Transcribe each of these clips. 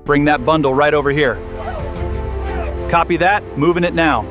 Bring that bundle right over here. Copy that, moving it now.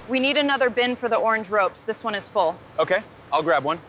We need another bin for the orange ropes. This one is full. Okay, I'll grab one.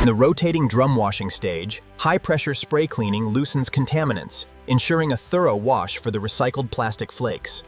In the rotating drum washing stage, high-pressure spray cleaning loosens contaminants, ensuring a thorough wash for the recycled plastic flakes.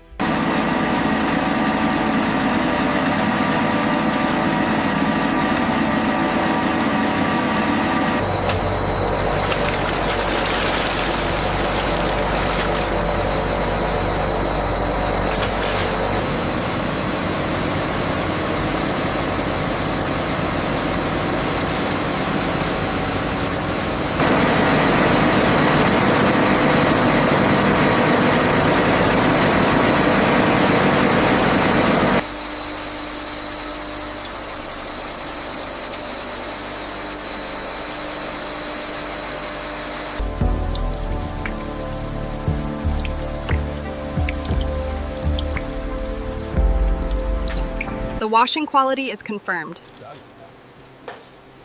The washing quality is confirmed.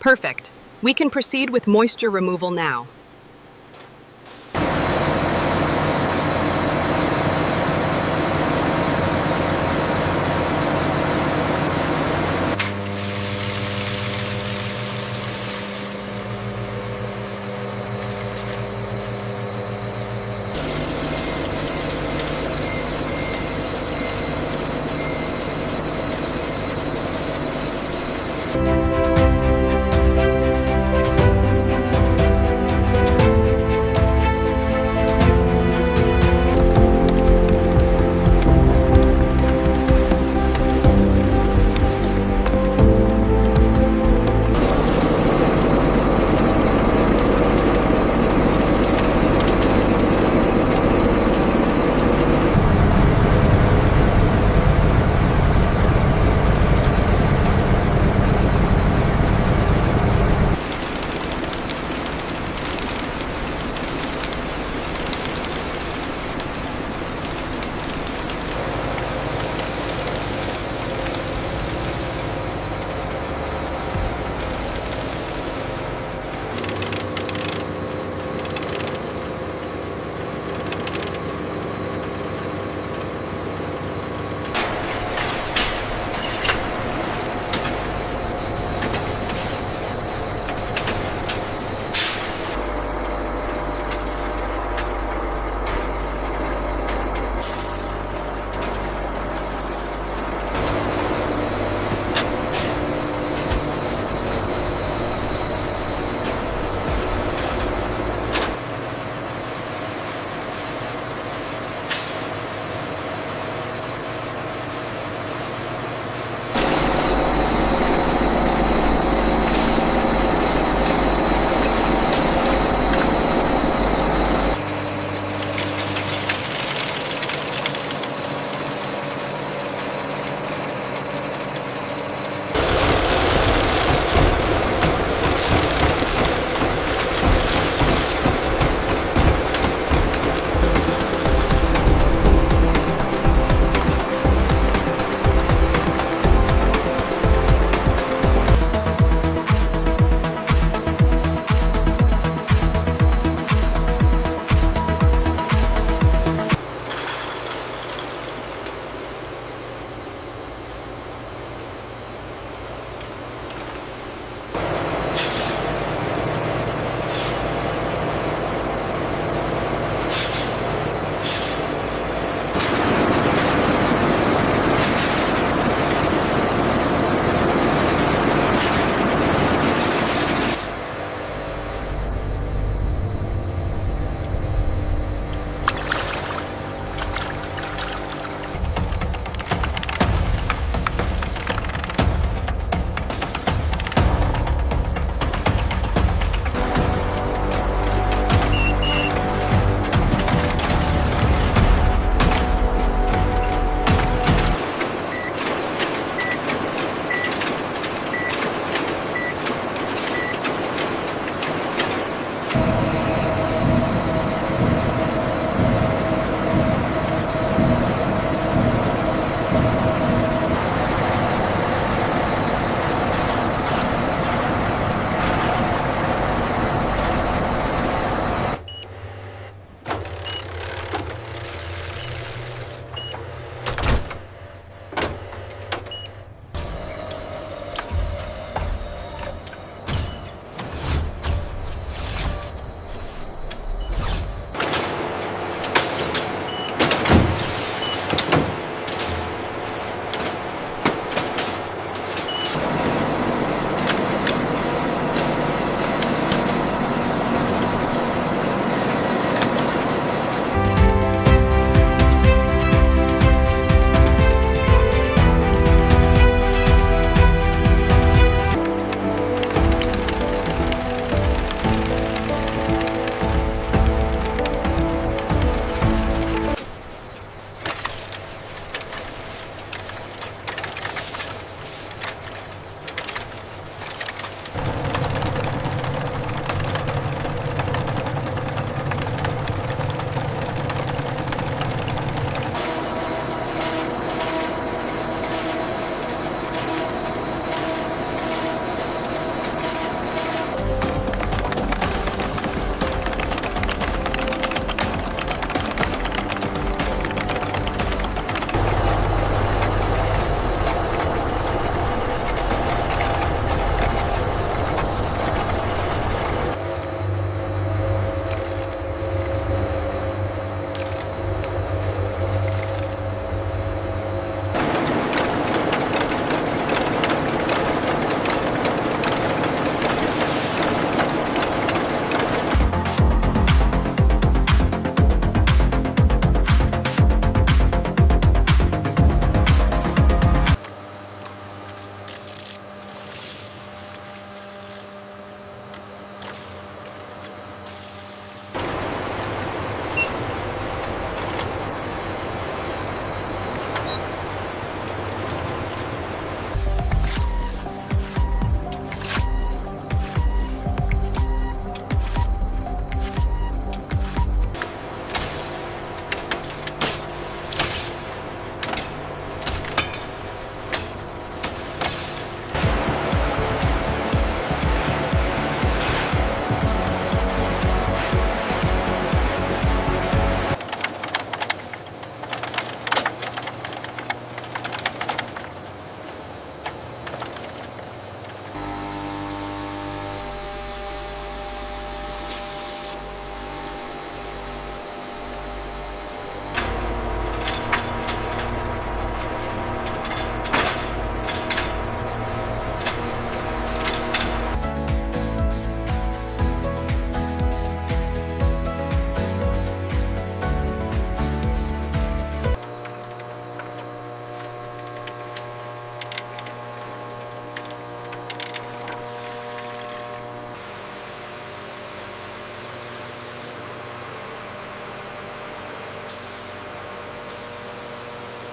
Perfect. We can proceed with moisture removal now.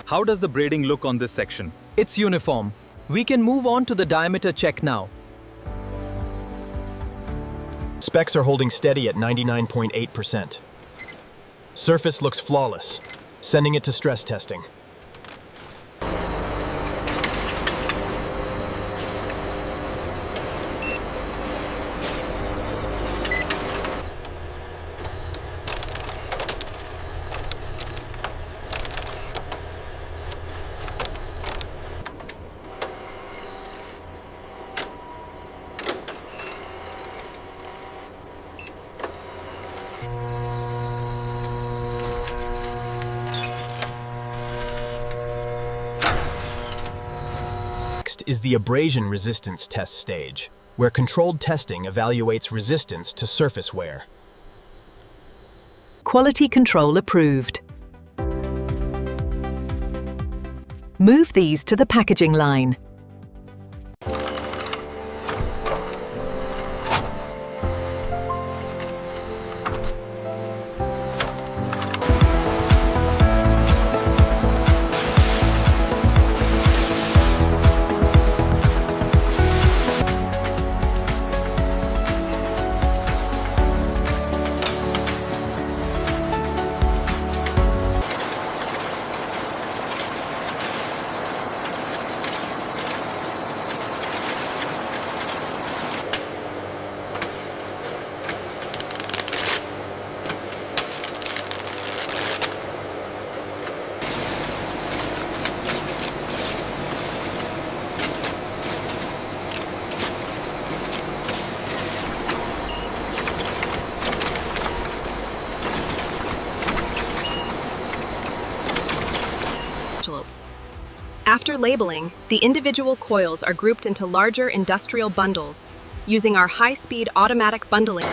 How does the braiding look on this section? It's uniform. We can move on to the diameter check now. Specs are holding steady at 99.8%. Surface looks flawless. Sending it to stress testing. Next is the abrasion resistance test stage, where controlled testing evaluates resistance to surface wear. Quality control approved. Move these to the packaging line. After labeling, the individual coils are grouped into larger industrial bundles using our high-speed automatic bundling.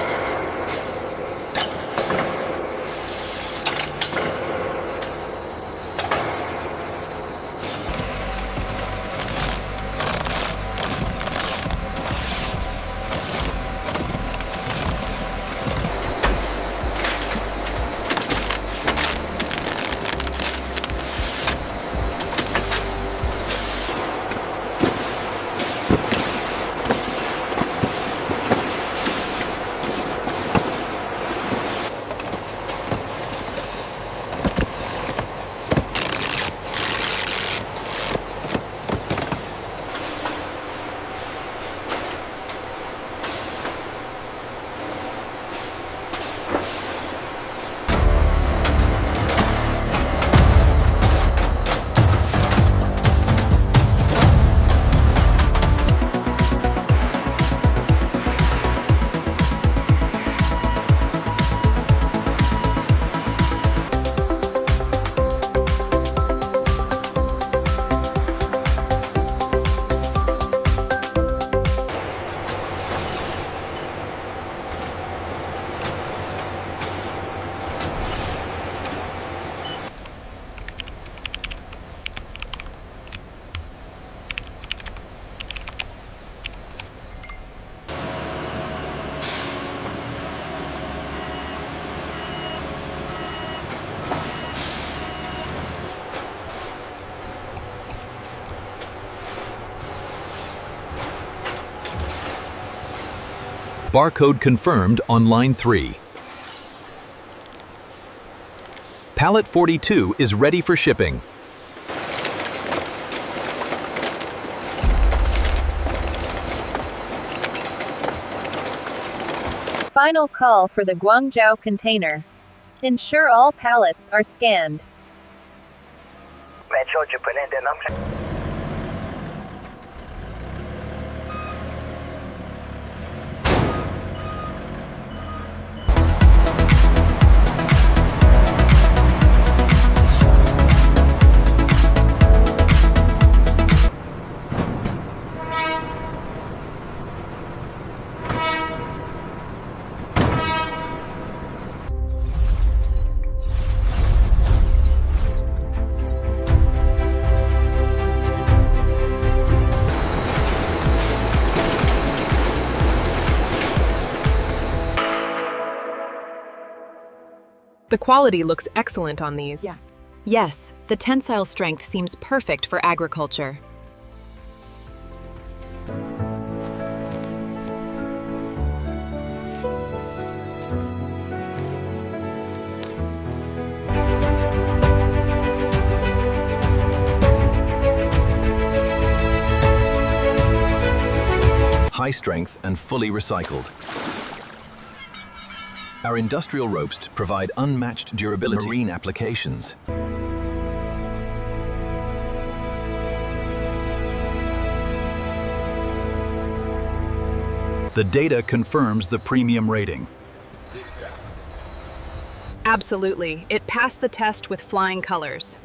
Barcode confirmed on line 3. Pallet 42 is ready for shipping. Final call for the Guangzhou container. Ensure all pallets are scanned. The quality looks excellent on these. Yeah. Yes, the tensile strength seems perfect for agriculture. High strength and fully recycled. Our industrial ropes provide unmatched durability marine applications. The data confirms the premium rating. Absolutely, it passed the test with flying colors.